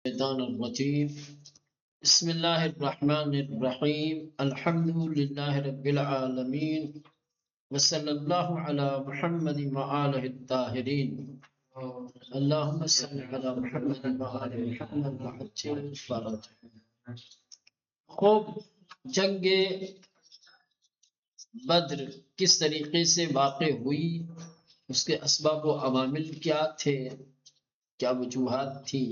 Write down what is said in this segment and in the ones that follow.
الشيطان الرجيم بسم الله الرحمن الرحيم الحمد لله رب العالمين وصلى الله على محمد وآله الطاهرين اللهم صل على محمد وآل محمد وعجل فرجه. خوب جنگ بدر کس طریقے سے واقع ہوئی، اس کے اسباب و عوامل کیا تھے، کیا وجوہات تھی،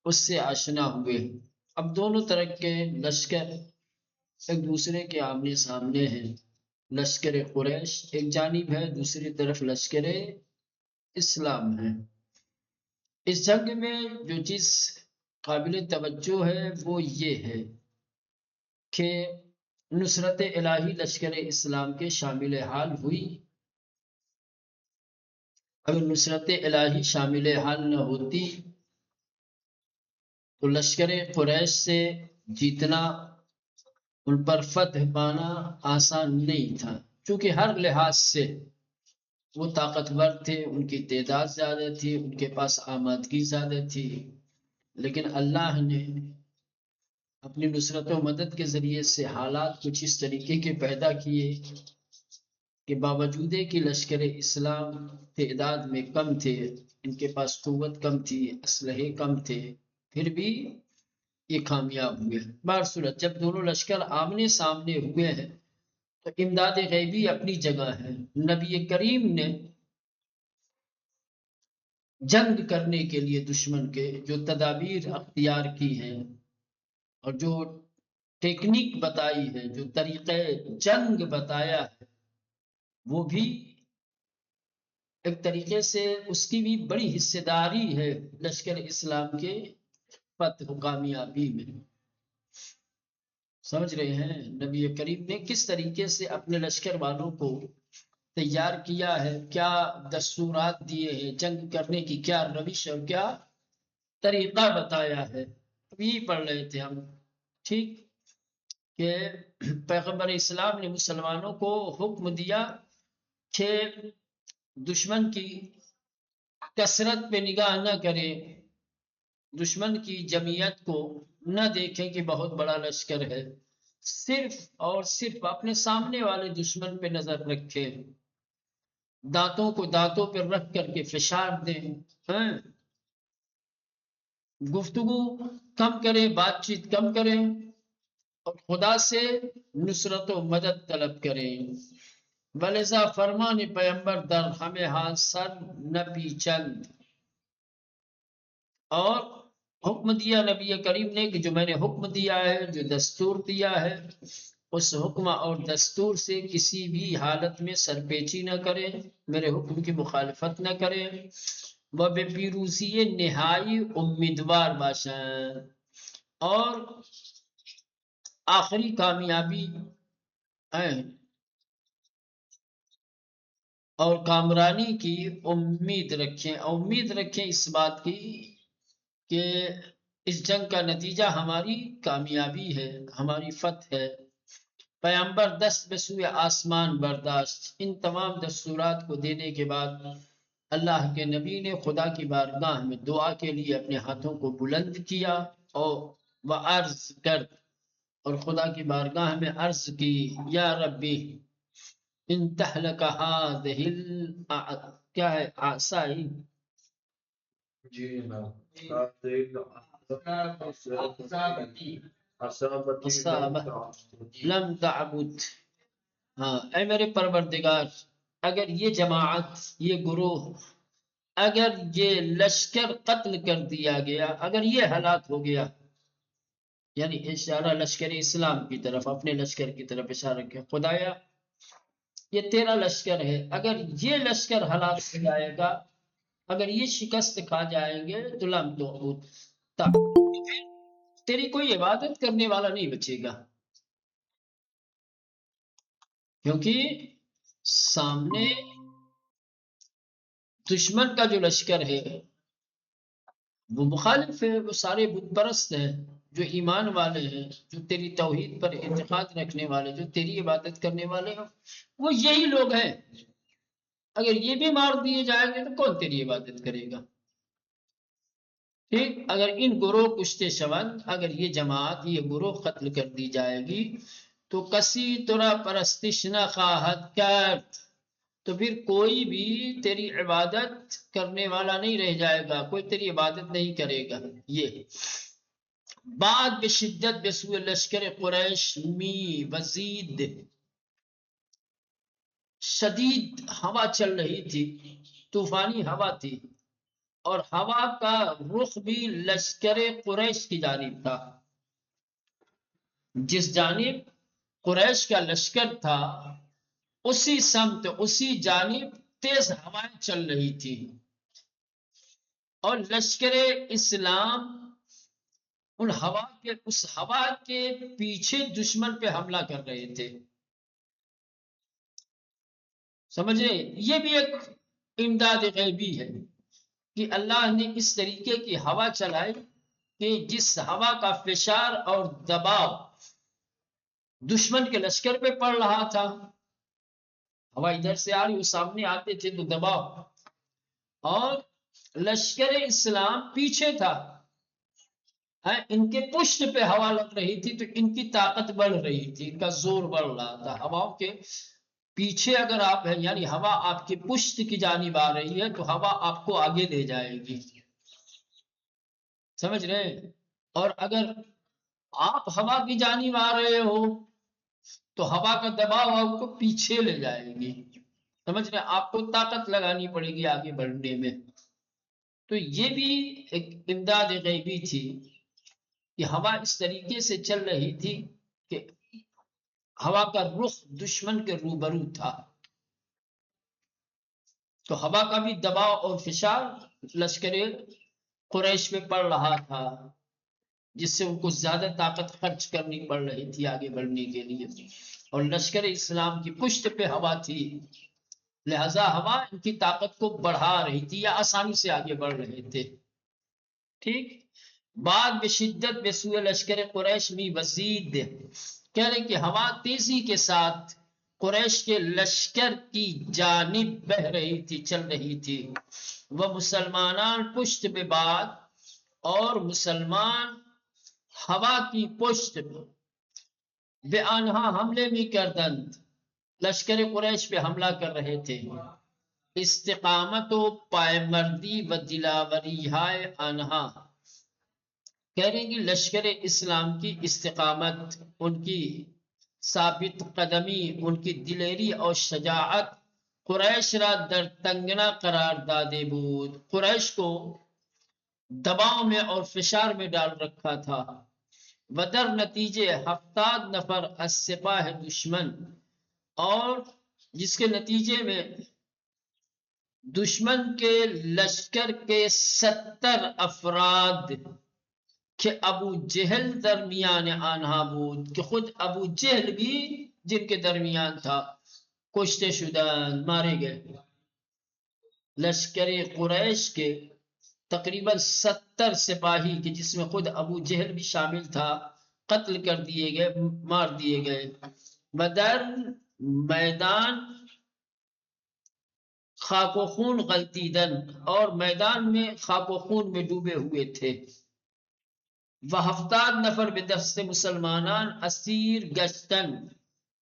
اس سے آشنا ہوئے. اب دونوں طرح کے لشکر ایک دوسرے کے آمنے سامنے ہیں. لشکر قریش ایک جانب ہے، دوسری طرف لشکر اسلام ہے. اس جنگ میں جو چیز قابل توجہ ہے وہ یہ ہے کہ نصرت الہی لشکر اسلام کے شامل حال ہوئی. اگر نصرت الہی شامل حال نہ ہوتی تو لشکر قریش سے جیتنا، ان پر فتح پانا آسان نہیں تھا، چونکہ ہر لحاظ سے وہ طاقتور تھے، ان کی تعداد زیادہ تھی، ان کے پاس آمادگی زیادہ تھی. لیکن اللہ نے اپنی نصرت و مدد کے ذریعے سے حالات کچھ اس طریقے کے پیدا کیے کہ باوجود کہ لشکر اسلام تعداد میں کم تھے، ان کے پاس قوت کم تھی، اسلحے کم تھے، پھر بھی یہ کامیاب ہوئے. بہرصورت جب دونوں لشکر آمنے سامنے ہوئے ہیں تو امداد غیبی اپنی جگہ ہے. نبی کریم نے جنگ کرنے کے لیے دشمن کے جو تدابیر اختیار کی ہیں اور جو ٹیکنیک بتائی ہے، جو طریقہ جنگ بتایا ہے، وہ بھی ایک طریقے سے اس کی بھی بڑی حصہ داری ہے لشکر اسلام کے فتح و کامیابی میں. سمجھ رہے ہیں نبی کریم نے کس طریقے سے اپنے لشکر والوں کو تیار کیا ہے، کیا دستورات دیے ہیں، جنگ کرنے کی کیا روش اور کیا طریقہ بتایا ہے. یہ پڑھ رہے تھے ہم، ٹھیک، کہ پیغمبر اسلام نے مسلمانوں کو حکم دیا کہ دشمن کی کثرت پہ نگاہ نہ کریں، دشمن کی جمعیت کو نہ دیکھیں کہ بہت بڑا لشکر ہے، صرف اور صرف اپنے سامنے والے دشمن پہ نظر رکھیں، دانتوں کو دانتوں پہ رکھ کر کے فشار دیں، گفتگو کم کریں، بات چیت کم کریں اور خدا سے نصرت و مدد طلب کریں. ولذا فرمان پیغمبر در ہمیں حاصل نہ پیچند، اور حکم دیا نبی کریم نے کہ جو میں نے حکم دیا ہے، جو دستور دیا ہے، اس حکم اور دستور سے کسی بھی حالت میں سرپیچی نہ کریں، میرے حکم کی مخالفت نہ کریں. وہ بے پیروزی نہائی امیدوار باشیں، اور آخری کامیابی اور کامرانی کی امید رکھیں. امید رکھیں اس بات کی کہ اس جنگ کا نتیجہ ہماری کامیابی ہے، ہماری فتح ہے. پیغمبر دست بہ سوئے آسمان برداشت. ان تمام دستورات کو دینے کے بعد اللہ کے نبی نے خدا کی بارگاہ میں دعا کے لیے اپنے ہاتھوں کو بلند کیا اور وہ عرض کر، اور خدا کی بارگاہ میں عرض کی، یا ربی ان تہلک هذه کیا ہے آسائی، جی جناب، اصابہ لم تعبد. ہاں اے میرے پروردگار، اگر یہ جماعت، یہ گروہ، اگر یہ لشکر قتل کر دیا گیا، اگر یہ ہلاک ہو گیا، یعنی اشارہ لشکر اسلام کی طرف، اپنے لشکر کی طرف اشارہ کیا، خدایا یہ تیرا لشکر ہے، اگر یہ لشکر ہلاک ہو جائے گا، اگر یہ شکست کھا جائیں گے تو لم تعبد، تیری کوئی عبادت کرنے والا نہیں بچے گا. کیونکہ سامنے دشمن کا جو لشکر ہے وہ مخالف ہے، وہ سارے بت پرست ہیں، جو ایمان والے ہیں، جو تیری توحید پر اعتقاد رکھنے والے، جو تیری عبادت کرنے والے ہیں، وہ یہی لوگ ہیں. اگر یہ بھی مار دیے جائیں گے تو کون تیری عبادت کرے گا؟ ٹھیک، اگر ان گروہ کشتے شوند، اگر یہ جماعت، یہ گروہ قتل کر دی جائے گی تو کسی طرح پرستش نہ خواہد کرد، تو پھر کوئی بھی تیری عبادت کرنے والا نہیں رہ جائے گا، کوئی تیری عبادت نہیں کرے گا۔ یہ بعد بشدت بسوء لشکر قریش می وزید، شدید ہوا چل رہی تھی، طوفانی ہوا تھی، اور ہوا کا رخ بھی لشکر قریش کی جانب تھا۔ جس جانب قریش کا لشکر تھا اسی سمت، اسی جانب تیز ہوائیں چل رہی تھی، اور لشکر اسلام اس ہوا کے پیچھے دشمن پہ حملہ کر رہے تھے۔ سمجھے، یہ بھی ایک امداد غیبی ہے کہ اللہ نے اس طریقے کی ہوا چلائی کہ جس ہوا کا فشار اور دباؤ دشمن کے لشکر پہ پڑ رہا تھا، ہوا ادھر سے آ رہی، وہ سامنے آتے تھے تو دباؤ، اور لشکر اسلام پیچھے تھا، ان کے پشت پہ ہوا لگ رہی تھی تو ان کی طاقت بڑھ رہی تھی، ان کا زور بڑھ رہا تھا۔ ہواؤں کے پیچھے اگر آپ ہیں، یعنی ہوا آپ کی پشت کی جانب آ رہی ہے تو ہوا آپ کو آگے لے جائے گی، سمجھ رہے ہیں؟ اور اگر آپ ہوا کی جانب آ رہے ہو تو ہوا کا دباؤ آپ کو پیچھے لے جائے گی، سمجھ رہے ہیں؟ آپ کو طاقت لگانی پڑے گی آگے بڑھنے میں۔ تو یہ بھی ایک امداد غیبی تھی کہ ہوا اس طریقے سے چل رہی تھی کہ ہوا کا رخ دشمن کے روبرو تھا، تو ہوا کا بھی دباؤ اور فشار لشکر قریش پہ پڑ رہا تھا، جس سے ان کو زیادہ طاقت خرچ کرنی پڑ رہی تھی آگے بڑھنے کے لیے، اور لشکر اسلام کی پشت پہ ہوا تھی، لہذا ہوا ان کی طاقت کو بڑھا رہی تھی یا آسانی سے آگے بڑھ رہے تھے۔ ٹھیک، بعد بشدت بسوء لشکر قریش می وزید، کہہ رہے کہ ہوا تیزی کے ساتھ قریش کے لشکر کی جانب بہ رہی تھی، چل رہی تھی، وہ مسلمانان پشت پہ بعد، اور مسلمان ہوا کی پشت بے آنہا حملے میں کردند، لشکر قریش پہ حملہ کر رہے تھے، استقامت و پائمردی و دلاوری ہائے آنہا، کہہ رہے ہیں کہ لشکر اسلام کی استقامت، ان کی ثابت قدمی، ان کی دلیری اور شجاعت قریش را در تنگنا قرار دادے بود، قریش کو دباؤ میں اور فشار میں ڈال رکھا تھا، ودر نتیجے 70 نفر از سپاہ دشمن، اور جس کے نتیجے میں دشمن کے لشکر کے 70 افراد کہ ابو جہل درمیان آنہا بود، کہ خود ابو جہل بھی جن کے درمیان تھا، کشتے شدن، مارے گئے۔ لشکر قریش کے تقریباً 70 سپاہی کہ جس میں خود ابو جہل بھی شامل تھا، قتل کر دیے گئے، مار دیے گئے، بدر میدان خاک و خون غلطیدن، اور میدان میں خاک و خون میں ڈوبے ہوئے تھے، وہ 70 نفر بے دست مسلمانان اسیر گشتن،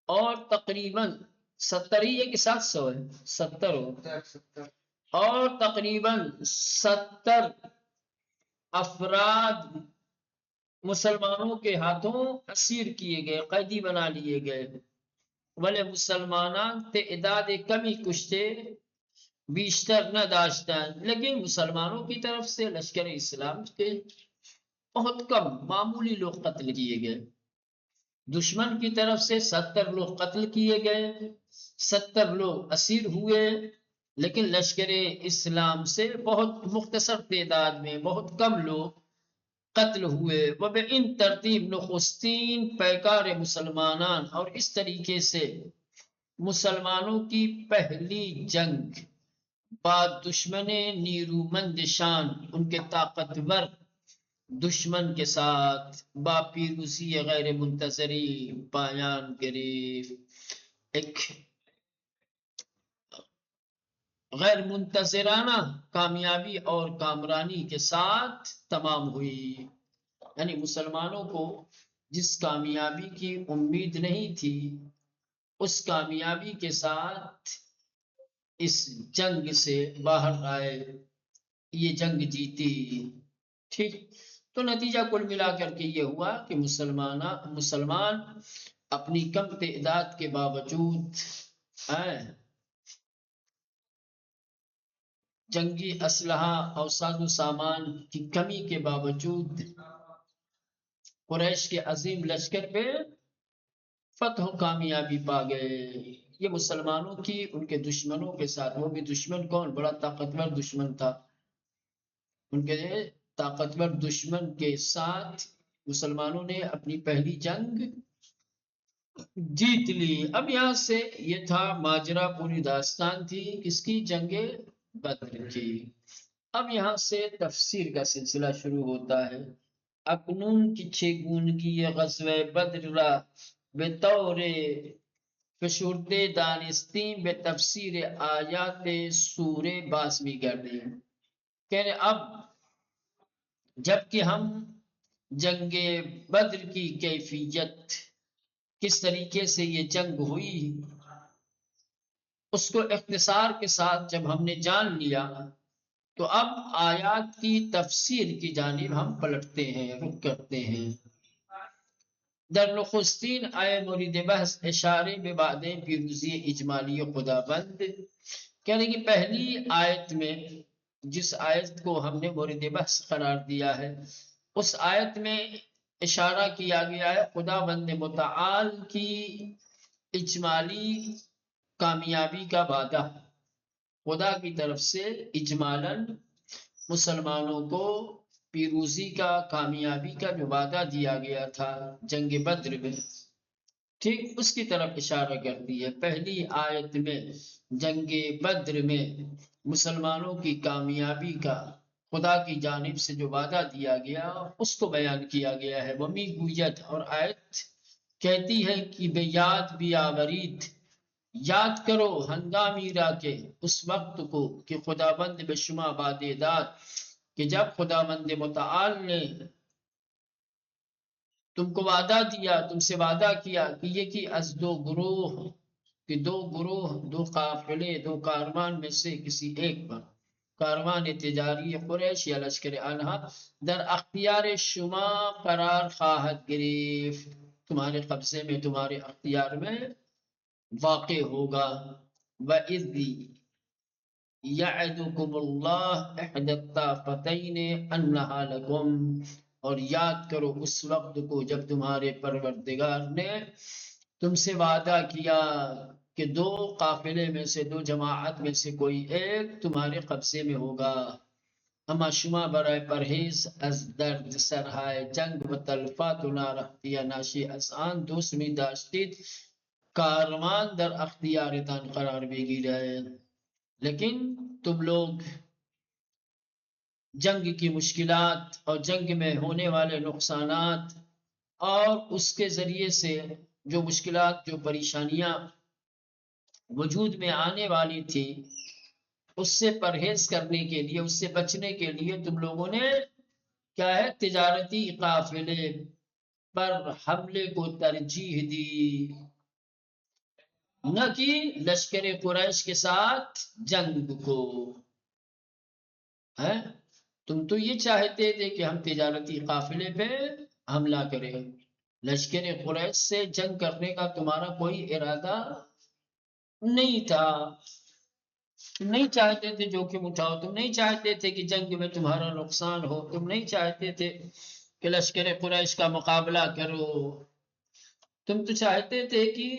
اور تقریباً 70 ہی ہے کہ 700 ہے، 70 ہو، اور تقریباً 70 افراد مسلمانوں کے ہاتھوں اسیر کیے گئے، قیدی بنا لیے گئے، ولی مسلمانان تعداد کمی کشتے بیشتر نہ داشتن، لیکن مسلمانوں کی طرف سے لشکر اسلام کے بہت کم معمولی لوگ قتل کیے گئے، دشمن کی طرف سے 70 لوگ قتل کیے گئے، 70 لوگ اسیر ہوئے، لیکن لشکر اسلام سے بہت مختصر تعداد میں بہت کم لوگ قتل ہوئے، وبإن ترتیب نخستین پیکار مسلمانان، اور اس طریقے سے مسلمانوں کی پہلی جنگ بعد دشمن نیرومند شان، ان کے طاقتور دشمن کے ساتھ با پیروزی غیر منتظری پایان گرفت۔ ایک غیر منتظرانہ کامیابی اور کامرانی کے ساتھ تمام ہوئی. یعنی مسلمانوں کو جس کامیابی کی امید نہیں تھی اس کامیابی کے ساتھ اس جنگ سے باہر آئے، یہ جنگ جیتی. ٹھیک، تو نتیجہ کل ملا کر کے یہ ہوا کہ مسلمان اپنی کم تعداد کے باوجود جنگی اسلحہ اور ساز و سامان کی کمی کے باوجود قریش کے عظیم لشکر پہ فتح و کامیابی پا گئے. یہ مسلمانوں کی ان کے دشمنوں کے ساتھ، وہ بھی دشمن کون؟ بڑا طاقتور دشمن تھا. ان کے طاقتور دشمن کے ساتھ مسلمانوں نے اپنی پہلی جنگ جیت لی. اب یہاں سے یہ تھا ماجرا، پوری داستان تھی کس کی؟ جنگ بدر کی. اب یہاں سے تفسیر کا سلسلہ شروع ہوتا ہے. اکنون کی چگونگی غزوہ بدر را به طور فشرده دانستیم به تفسیر آیات سوره باز می‌گردیم. کہنے اب جبکہ ہم جنگ بدر کی کیفیت، کس طریقے سے یہ جنگ ہوئی، اس کو اختصار کے ساتھ جب ہم نے جان لیا تو اب آیات کی تفسیر کی جانب ہم پلٹتے ہیں، رخ کرتے ہیں. در نخستین آئے مورد بحث اشارے به وعده پیروزی اجمالی خداوند. کہنے کہ پہلی آیت میں جس آیت کو ہم نے مورد بحث قرار دیا ہے اس آیت میں اشارہ کیا گیا ہے خداوند متعال کی اجمالی کامیابی کا وعدہ. خدا کی طرف سے اجمالاً مسلمانوں کو پیروزی کا، کامیابی کا جو وعدہ دیا گیا تھا جنگ بدر میں، ٹھیک اس کی طرف اشارہ کرتی ہے. پہلی آیت میں جنگ بدر میں مسلمانوں کی کامیابی کا خدا کی جانب سے جو وعدہ دیا گیا اس کو بیان کیا گیا ہے. ومی گویت، اور آیت کہتی ہے کہ بے یاد بیاورید، یاد کرو ہنگامی را کے اس وقت کو کہ خداوند به شما وعده داد، کہ جب خداوند متعال نے تم کو وعدہ دیا، تم سے وعدہ کیا کہ یہ کہ از دو گروہ، کہ دو گروہ، دو قافلے، دو کاروان میں سے کسی ایک پر، کاروان تجاری قریش یا لشکر آنها در اختیار شما قرار خواہد گرفت، تمہارے قبضے میں، تمہارے اختیار میں واقع ہوگا. وَإِذْ يَعِدُكُمُ اللَّهُ إِحْدَى الطَّائِفَتَيْنِ أَنَّهَا لَكُمْ، اور یاد کرو اس وقت کو جب تمہارے پروردگار نے تم سے وعدہ کیا کہ دو قافلے میں سے، دو جماعت میں سے کوئی ایک تمہارے قبضے میں ہوگا. اما شما برای پرہیز از درد سرهای جنگ و تلفات و نارفتی ناشی از آن دوست می داشتید کاروان در اختیارتان قرار بگیرد. لیکن تم لوگ جنگ کی مشکلات اور جنگ میں ہونے والے نقصانات اور اس کے ذریعے سے جو مشکلات، جو پریشانیاں وجود میں آنے والی تھی، اس سے پرہیز کرنے کے لیے، اس سے بچنے کے لیے تم لوگوں نے کیا ہے، تجارتی قافلے پر حملے کو ترجیح دی، نہ کہ لشکر قریش کے ساتھ جنگ کو. ہے تم تو یہ چاہتے تھے کہ ہم تجارتی قافلے پہ حملہ کریں، لشکر قریش سے جنگ کرنے کا تمہارا کوئی ارادہ نہیں تھا. تم نہیں چاہتے تھے جوخم اٹھاؤ، تم نہیں چاہتے تھے کہ جنگ میں تمہارا نقصان ہو، تم نہیں چاہتے تھے کہ لشکر قریش کا مقابلہ کرو. تم تو چاہتے تھے کہ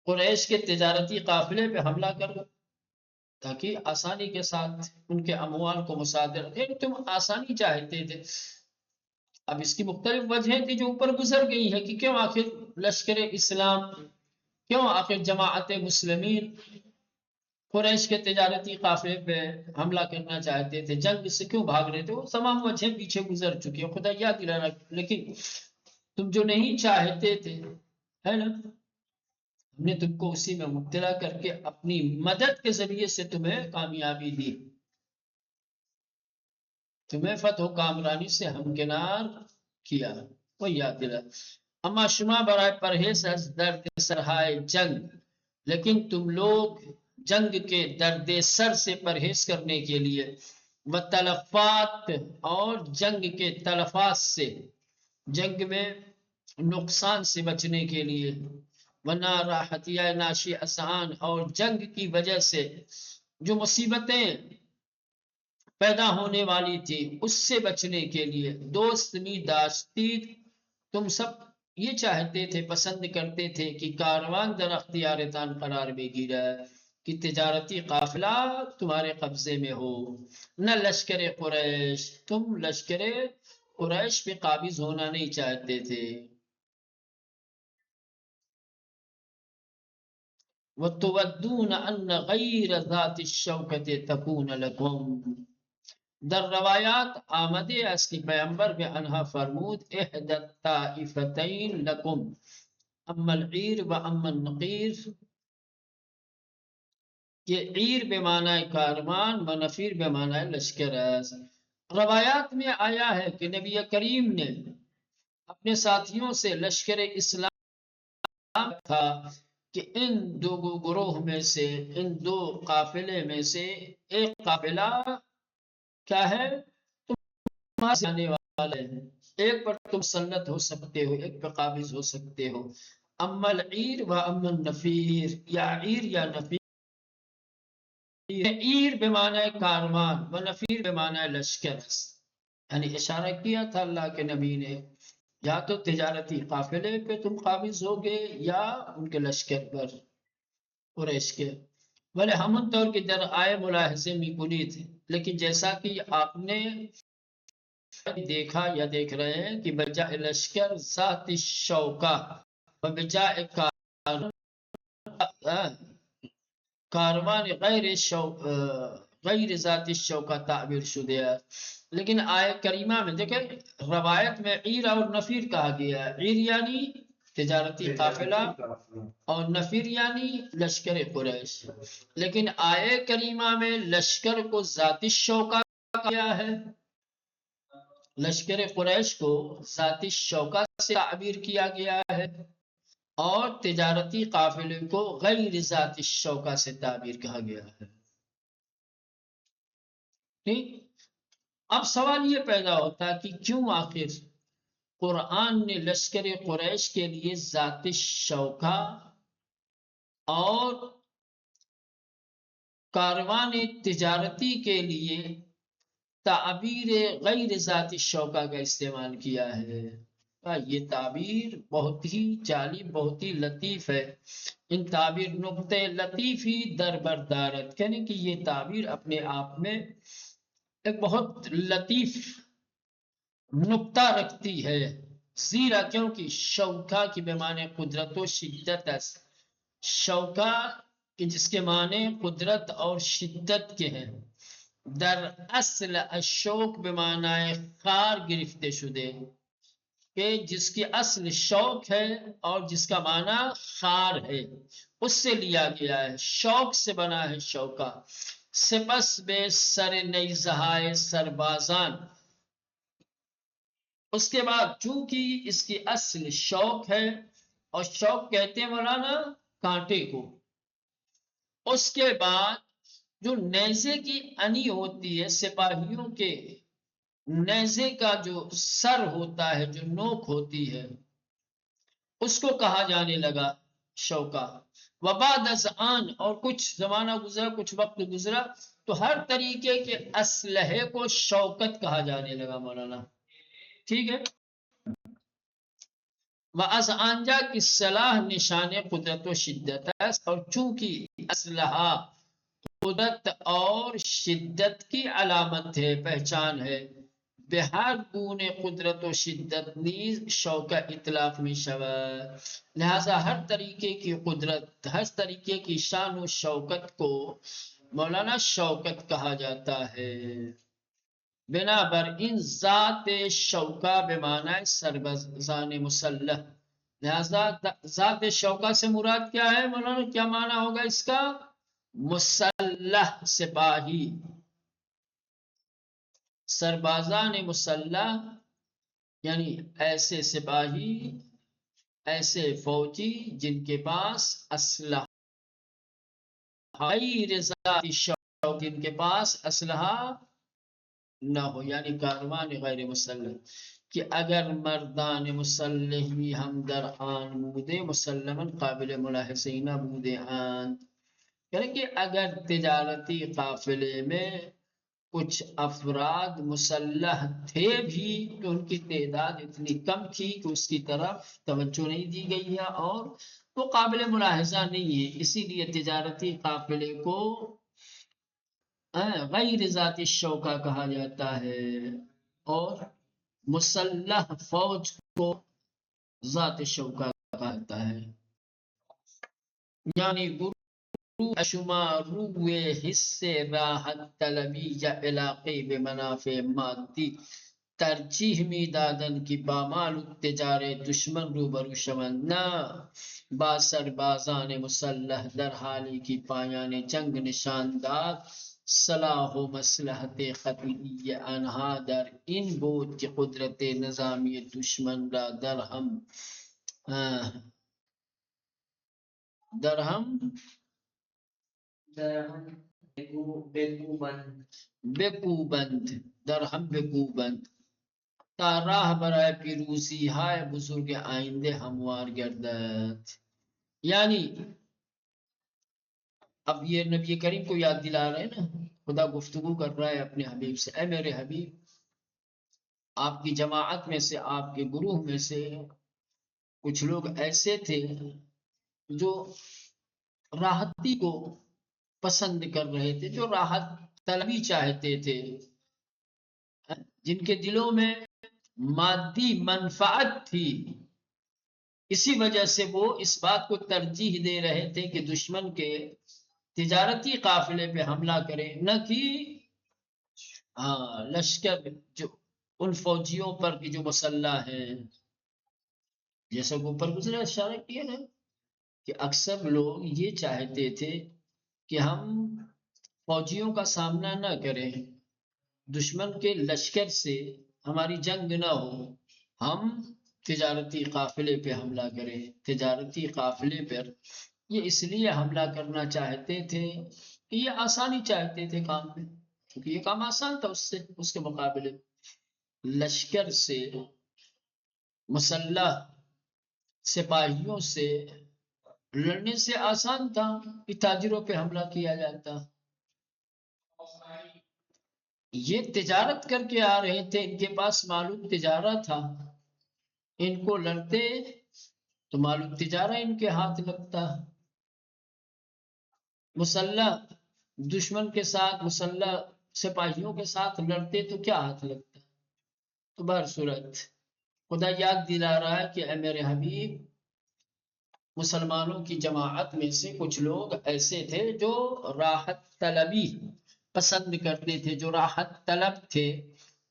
قریش کے تجارتی قافلے پہ حملہ کرو تاکہ آسانی کے ساتھ ان کے اموال کو مصادر، تم آسانی چاہتے تھے. اب اس کی مختلف وجہیں تھی جو اوپر گزر گئی ہیں کہ کیوں آخر لشکر اسلام، کیوں آخر جماعت مسلمین قریش کے تجارتی قافلے پہ حملہ کرنا چاہتے تھے، جنگ سے کیوں بھاگ رہے تھے، وہ تمام وجہیں پیچھے گزر چکی ہیں، خدا یاد دلانا. لیکن تم جو نہیں چاہتے تھے، ہے نا، ہم نے تم کو اسی میں مبتلا کر کے اپنی مدد کے ذریعے سے تمہیں کامیابی دی، تمہیں فتح و کامرانی سے ہمکنار کیا، وہ یاد دلا۔ اما شما برائے پرہیز از درد سرہائے جنگ، لیکن تم لوگ جنگ کے درد سر سے پرہیز کرنے کے لیے، و تلفات اور جنگ کے تلفات سے، جنگ میں نقصان سے بچنے کے لیے، ورنہ راحتیہ ناشی آسان اور جنگ کی وجہ سے جو مصیبتیں پیدا ہونے والی تھی اس سے بچنے کے لیے دوست می داشتی، تم سب یہ چاہتے تھے، پسند کرتے تھے کہ کاروان در اختیار تان قرار میں گیرا، کہ تجارتی قافلہ تمہارے قبضے میں ہو، نہ لشکر قریش، تم لشکر قریش پہ قابض ہونا نہیں چاہتے تھے۔ وَتُوَدُّونَ أَنَّ غَيْرَ ذَاتِ الشَّوْكَةِ تَكُونَ لَكُمْ، در روایات آمده است که پیامبر به آنها فرمود احدى الطائفتین لکم، اما العیر و اما النقیر، کہ عیر به معنی کارمان و نفیر به معنی لشکر است۔ روایات میں آیا ہے کہ نبی کریم نے اپنے ساتھیوں سے لشکر اسلام تھا کہ ان دو گروہ میں سے، ان دو قافلے میں سے ایک قافلہ کیا ہے، جانے والے ہیں، ایک پر تم مسلط ہو سکتے ہو، ایک پر قابض ہو سکتے ہو۔ اما العیر و اما النفیر، یا عیر یا نفیر، عیر بمعنی کارمان و نفیر بمعنی لشکر، یعنی اشارہ کیا تھا اللہ کے نبی نے، یا تو تجارتی قافلے پہ تم قابض ہوگے یا ان کے لشکر پر قریش کے، بلے ہمن طور کی در آئے ملاحظے میں کنید، لیکن جیسا کہ آپ نے دیکھا یا دیکھ رہے ہیں کہ بجائے لشکر ذات الشوکہ و بجائے کاروان غیر ذات الشوکہ تعبیر شدہ ہے، لیکن آیت کریمہ میں دیکھیں روایت میں عیر اور نفیر کہا گیا ہے، عیر یعنی تجارتی قافلہ اور نفیر یعنی لشکر قریش، لیکن آیت کریمہ میں لشکر کو ذات الشوکہ کہا گیا ہے، لشکر قریش کو ذاتی شوکہ سے تعبیر کیا گیا ہے، اور تجارتی قافلے کو غیر ذاتی شوکہ سے تعبیر کہا گیا ہے۔ ٹھیک، اب سوال یہ پیدا ہوتا ہے کہ کیوں آخر قرآن نے لشکر قریش کے لیے ذاتی شوکہ اور کاروان تجارتی کے لیے تعبیر غیر ذاتی شوکہ کا استعمال کیا ہے؟ یہ تعبیر بہت ہی جالب، بہت ہی لطیف ہے، ان تعبیر نقطہ لطیفی در بردارت، کہنے کہ یہ تعبیر اپنے آپ میں ایک بہت لطیف نقطہ رکھتی ہے، زیرا کیونکہ شوکہ کی بمعنی قدرت و شدت است، شوکہ کہ جس کے معنی قدرت اور شدت کے ہیں، در اصل الشوک بمعنی خار گرفتے شدے، کہ جس کی اصل شوک ہے اور جس کا معنی خار ہے، اس سے لیا گیا ہے، شوک سے بنا ہے شوکہ، سپس بے سر نیزہائے سربازان، اس کے بعد چونکہ اس کی اصل شوک ہے، اور شوک کہتے ہیں مولانا کانٹے کو، اس کے بعد جو نیزے کی انی ہوتی ہے، سپاہیوں کے نیزے کا جو سر ہوتا ہے، جو نوک ہوتی ہے، اس کو کہا جانے لگا شوکہ، وبعد از آن، اور کچھ زمانہ گزرا، کچھ وقت گزرا تو ہر طریقے کے اسلحے کو شوکت کہا جانے لگا مولانا، ٹھیک ہے۔ وَأَزْ آنجا کی صلاح نشان قدرت و شدت ہے، اور چونکہ اسلحہ قدرت اور شدت کی علامت ہے، پہچان ہے، بہر گونے قدرت و شدت نیز شوکہ اطلاق میں شود، لہذا ہر طریقے کی قدرت، ہر طریقے کی شان و شوکت کو مولانا شوکت کہا جاتا ہے۔ بنابر ان ذات شوکہ بمعنی سربازان مسلح، لہذا ذات شوکا سے مراد کیا ہے مولانا؟ کیا معنی ہوگا اس کا؟ مسلح سپاہی، سربازان مسلح، یعنی ایسے سپاہی، ایسے فوجی جن کے پاس اسلحہ، غیر ذات شوک، جن کے پاس اسلحہ نہ ہو، یعنی کاروان غیر مسلح، کہ اگر مردان مسلح بھی ہم در آن بودے مسلماً قابل ملاحظین بودے آن، یعنی کہ اگر تجارتی قافلے میں کچھ افراد مسلح تھے بھی تو ان کی تعداد اتنی کم تھی کہ اس کی طرف توجہ نہیں دی گئی ہے اور وہ قابل ملاحظہ نہیں ہے، اسی لیے تجارتی قافلے کو غیر ذاتی شوکا کہا جاتا ہے اور مسلح فوج کو ذات شوکا کہا جاتا ہے، یعنی شمار روئے حصے راحت طلبی یا علاقے بے منافع مادی ترجیح می دادن کی بامال تجارے دشمن روبرو شوند نہ با سربازان مسلح در حالی کی پایان جنگ نشاندار صلاح و مصلحت خطیری آنها در این بود که قدرت نظامی دشمن را درهم بکوبند درهم بکوبند تا راہ برائے پیروزی ہائے بزرگ آئندے ہموار گردد، یعنی اب یہ نبی کریم کو یاد دلا رہے ہیں نا، خدا گفتگو کر رہا ہے اپنے حبیب سے، اے میرے حبیب، آپ کی جماعت میں سے، آپ کے گروہ میں سے کچھ لوگ ایسے تھے جو راحتی کو پسند کر رہے تھے، جو راحت طلبی چاہتے تھے، جن کے دلوں میں مادی منفعت تھی، اسی وجہ سے وہ اس بات کو ترجیح دے رہے تھے کہ دشمن کے تجارتی قافلے پہ حملہ کریں، نہ کہ لشکر جو ان فوجیوں پر کی جو مسلح ہیں، جیسا کہ اوپر گزرا اشارہ کیا نا کہ اکثر لوگ یہ چاہتے تھے کہ ہم فوجیوں کا سامنا نہ کریں، دشمن کے لشکر سے ہماری جنگ نہ ہو، ہم تجارتی قافلے پہ حملہ کریں، تجارتی قافلے پر یہ اس لیے حملہ کرنا چاہتے تھے کہ یہ آسانی چاہتے تھے کام میں، کیونکہ یہ کام آسان تھا اس کے مقابلے لشکر سے، مسلح سپاہیوں سے لڑنے سے آسان تھا کہ تاجروں پہ حملہ کیا جاتا، یہ تجارت کر کے آ رہے تھے، ان کے پاس معلوم تجارہ تھا، ان کو لڑتے تو معلوم تجارہ ان کے ہاتھ لگتا، مسلح دشمن کے ساتھ، مسلح سپاہیوں کے ساتھ لڑتے تو کیا ہاتھ لگتا، تو بہرصورت خدا یاد دلا رہا ہے کہ اے میرے حبیب، مسلمانوں کی جماعت میں سے کچھ لوگ ایسے تھے جو راحت طلبی پسند کرتے تھے، جو راحت طلب تھے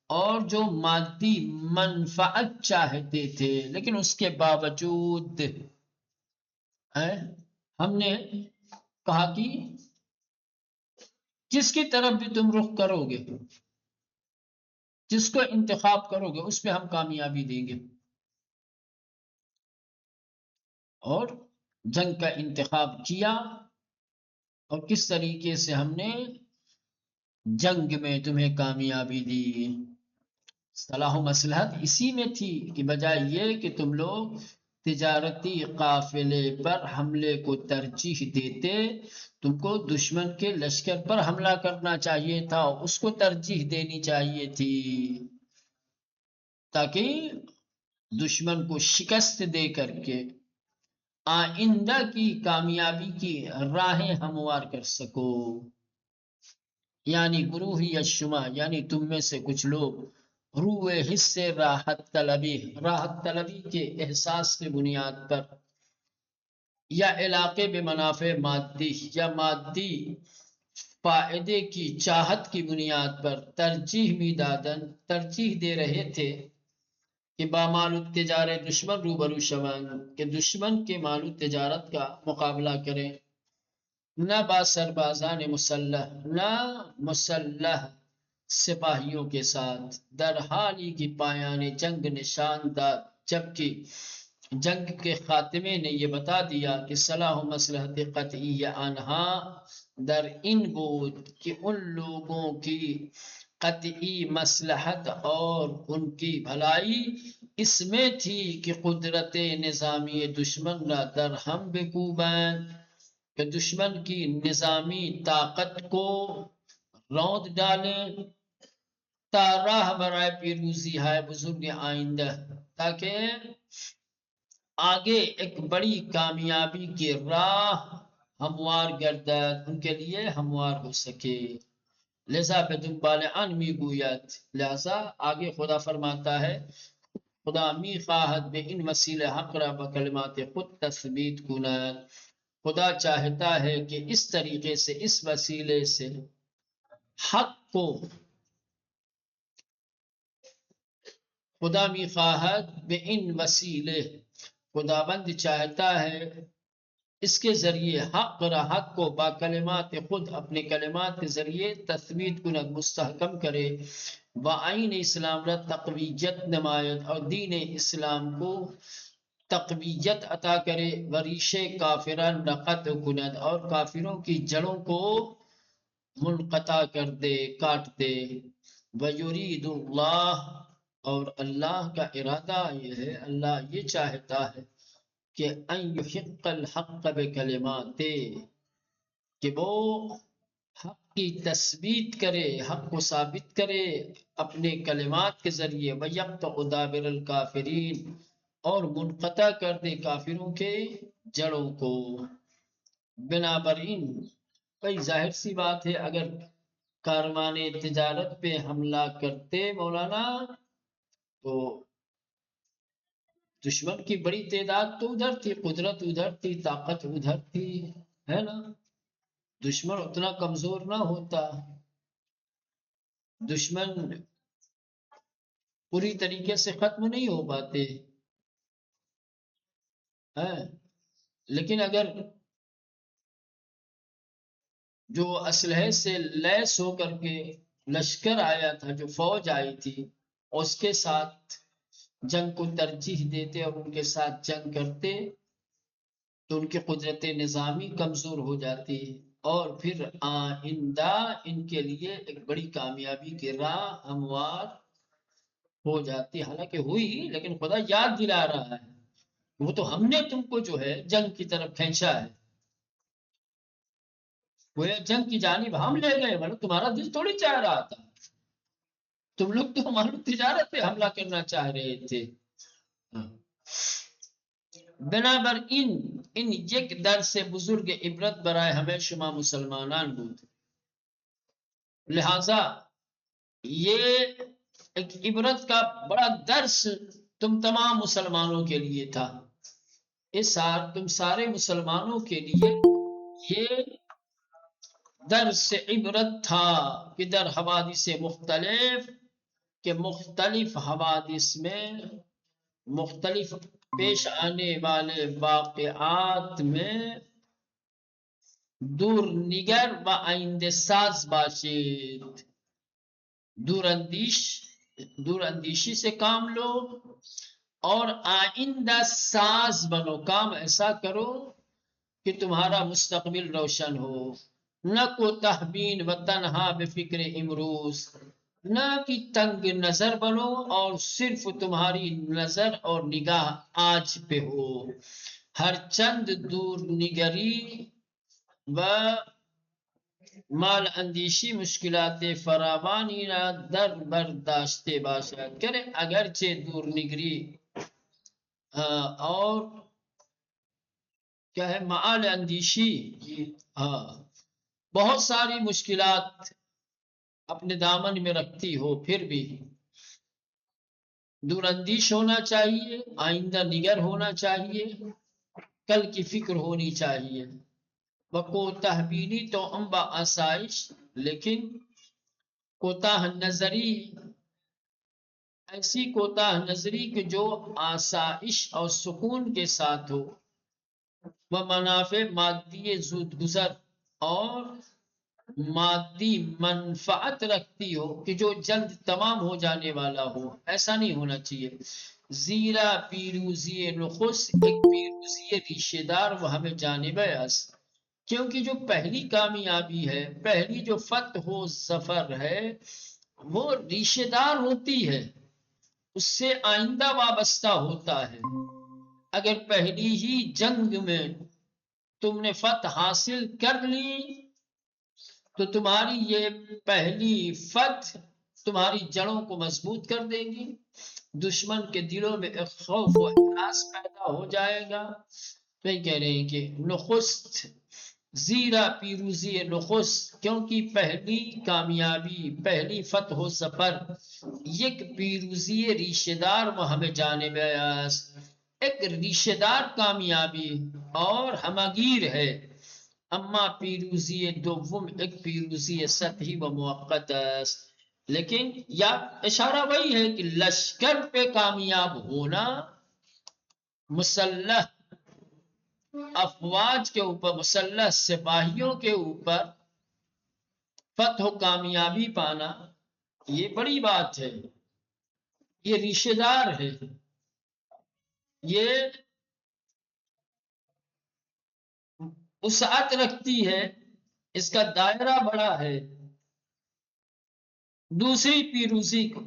اور جو مادی منفعت چاہتے تھے، لیکن اس کے باوجود ہم نے کہا کہ جس کی طرف بھی تم رخ کرو گے، جس کو انتخاب کرو گے، اس پہ ہم کامیابی دیں گے، اور جنگ کا انتخاب کیا اور کس طریقے سے ہم نے جنگ میں تمہیں کامیابی دی، صلاح و مصلحت اسی میں تھی کہ بجائے یہ کہ تم لوگ تجارتی قافلے پر حملے کو ترجیح دیتے، تم کو دشمن کے لشکر پر حملہ کرنا چاہیے تھا، اس کو ترجیح دینی چاہیے تھی تاکہ دشمن کو شکست دے کر کے آئندہ کی کامیابی کی راہیں ہموار کر سکو، یعنی گروہ یا شما، یعنی تم میں سے کچھ لوگ روئے حصے راحت طلبی کے احساس کی بنیاد پر یا علاقے بے منافع مادی یا مادی فائدے کی چاہت کی بنیاد پر ترجیح دے رہے تھے کہ بامال التجارت دشمن روبرو شون، کہ دشمن کے مال تجارت کا مقابلہ کریں، نہ با سربازان مسلح، نہ مسلح سپاہیوں کے ساتھ، در حالی کی پایان جنگ نشان داد، جبکہ جنگ کے خاتمے نے یہ بتا دیا کہ صلاح و مصلحت قطعی آنہا در ان بود کہ ان لوگوں کی قطعی مصلحت اور ان کی بھلائی اس میں تھی کہ قدرت نظامی دشمن را در ہم بکوبند، کہ دشمن کی نظامی طاقت کو روند ڈالیں، تا راہ برائے پیروزی ہے بزرگ آئندہ، تاکہ آگے ایک بڑی کامیابی کی راہ ہموار گردد، ان کے لیے ہموار ہو سکے۔ لذا به دنبال آن میگوید، لہذا آگے خدا فرماتا ہے خدا میخواہد به این وسیله حق را با کلمات خود تثبیت کند، خدا چاہتا ہے کہ اس طریقے سے، اس وسیلے سے حق کو، خدا میخواہد به این وسیلے، خداوند چاہتا ہے اس کے ذریعے حق را، حق کو با کلمات خود، اپنے کلمات کے ذریعے تثبیت کند، مستحکم کرے، و آئین اسلام را تقویت نماید، اور دین اسلام کو تقویت عطا کرے، و ریشے کافران را قطع کند، اور کافروں کی جڑوں کو منقطع کر دے، کاٹ دے، و یرید اللہ، اور اللہ کا ارادہ یہ ہے، اللہ یہ چاہتا ہے کہ ان یحق الحق بکلمات، کہ وہ حق کی تثبیت کرے، حق کو ثابت کرے اپنے کلمات کے ذریعے، وَيَقْطَعُ دَابِرَ الْكَافِرِينَ، اور منقطع کر دے کافروں کے جڑوں کو۔ بنابراین بھئی ظاہر سی بات ہے، اگر کاروان تجارت پہ حملہ کرتے مولانا تو دشمن کی بڑی تعداد تو ادھر تھی، قدرت ادھر تھی، طاقت ادھر تھی، ہے نا؟ دشمن اتنا کمزور نہ ہوتا، دشمن پوری طریقے سے ختم نہیں ہو پاتے ہیں، لیکن اگر جو اسلحے سے لیس ہو کر کے لشکر آیا تھا، جو فوج آئی تھی، اس کے ساتھ جنگ کو ترجیح دیتے اور ان کے ساتھ جنگ کرتے تو ان کی قدرت نظامی کمزور ہو جاتی، اور پھر آئندہ ان کے لیے ایک بڑی کامیابی کی راہ ہموار ہو جاتی، حالانکہ ہوئی، لیکن خدا یاد دلا رہا ہے وہ تو ہم نے تم کو جو ہے جنگ کی طرف کھینچا ہے، وہ جنگ کی جانب ہم لے گئے، ورنہ تمہارا دل تھوڑی چاہ رہا تھا، تم لوگ تو ہماری تجارت پہ حملہ کرنا چاہ رہے تھے۔ بنابر این یک درس بزرگ عبرت برای ہمیں شما مسلمانان بود، لہذا یہ ایک عبرت کا بڑا درس تم تمام مسلمانوں کے لیے تھا، تم سارے مسلمانوں کے لیے یہ درس عبرت تھا کہ در حوادث مختلف، کہ مختلف حوادث میں، مختلف پیش آنے والے واقعات میں دور نگر و آئندہ ساز باشید، دور اندیشی سے کام لو اور آئندہ ساز بنو، کام ایسا کرو کہ تمہارا مستقبل روشن ہو، نہ کو تحبین و تنہا بفکر امروز، نہ کہ تنگ نظر بنو اور صرف تمہاری نظر اور نگاہ آج پہ ہو، ہر چند دور نگری و مال اندیشی مشکلات فراوانی را در برداشتے باشد، کرے اگرچہ دور نگری اور کیا ہے معال اندیشی، بہت ساری مشکلات اپنے دامن میں رکھتی ہو، پھر بھی دور اندیش ہونا چاہیے، آئندہ نگر ہونا چاہیے، کل کی فکر ہونی چاہیے، کوتاہ بینی تو امبا آسائش، لیکن کوتاہ نظری ایسی کوتاہ نظری کہ جو آسائش اور سکون کے ساتھ ہو، وہ منافع مادی زود گزر اور مادی منفعت رکھتی ہو کہ جو جلد تمام ہو جانے والا ہو، ایسا نہیں ہونا چاہیے۔ زیرا پیروزی نخست ایک پیروزی ریشے دار وہ ہمیں جانب است، کیونکہ جو پہلی کامیابی ہے، پہلی جو فتح و ظفر ہے، وہ ریشے دار ہوتی ہے، اس سے آئندہ وابستہ ہوتا ہے۔ اگر پہلی ہی جنگ میں تم نے فتح حاصل کر لی تو تمہاری یہ پہلی فتح تمہاری جڑوں کو مضبوط کر دے گی، دشمن کے دلوں میں ایک خوف و ہراس پیدا ہو جائے گا۔ تو یہ کہہ رہے ہیں کہ نخست، زیرا پیروزی نخست، کیونکہ پہلی کامیابی، پہلی فتح و ظفر یک پیروزی ریشے دار وہ ہمیں جانب است، ایک ریشے دار کامیابی اور ہمگیر ہے۔ اما پیروزی دوم ایک پیروزی سطحی و موقت است، لیکن یا اشارہ وہی ہے کہ لشکر پہ کامیاب ہونا، مسلح افواج کے اوپر، مسلح سپاہیوں کے اوپر فتح و کامیابی پانا، یہ بڑی بات ہے، یہ ریشے دار ہے، یہ وسعت رکھتی ہے، اس کا دائرہ بڑا ہے دوسری پیروزی کو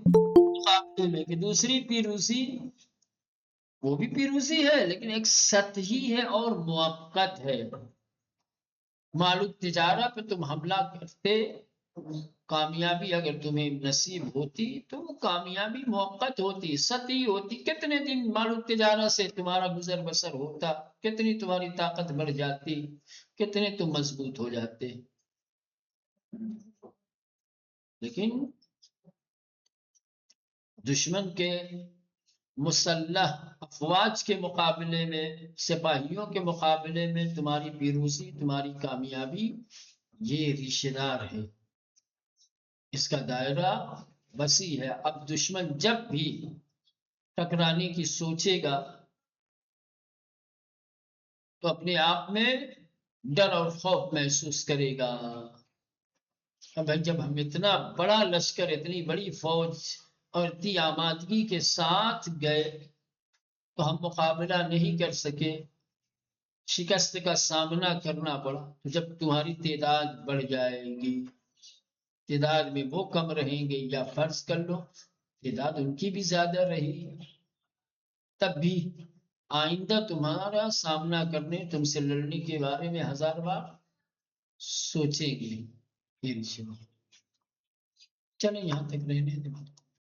مقابلے میں، کہ دوسری پیروزی وہ بھی پیروزی ہے لیکن ایک سطحی ہے اور موقت ہے۔ مال تجارہ پہ تم حملہ کرتے، کامیابی اگر تمہیں نصیب ہوتی تو وہ کامیابی موقت ہوتی، سطحی ہوتی، کتنے دن مال تجارہ سے تمہارا گزر بسر ہوتا، کتنی تمہاری طاقت بڑھ جاتی، کتنے تم مضبوط ہو جاتے، لیکن دشمن کے مسلح افواج کے مقابلے میں، سپاہیوں کے مقابلے میں تمہاری پیروزی، تمہاری کامیابی یہ ریشے دار ہے، اس کا دائرہ وسیع ہے۔ اب دشمن جب بھی ٹکرانے کی سوچے گا تو اپنے آپ میں ڈر اور خوف محسوس کرے گا۔ اب جب ہم اتنا بڑا لشکر، اتنی بڑی فوج اور اتنی آمادگی کے ساتھ گئے تو ہم مقابلہ نہیں کر سکے، شکست کا سامنا کرنا پڑا، تو جب تمہاری تعداد بڑھ جائے گی، تعداد میں وہ کم رہیں گے، یا فرض کر لو تعداد ان کی بھی زیادہ رہی، تب بھی آئندہ تمہارا سامنا کرنے، تم سے لڑنے کے بارے میں 1000 بار سوچیں گے۔ یہ چلیں یہاں تک رہنے دیں۔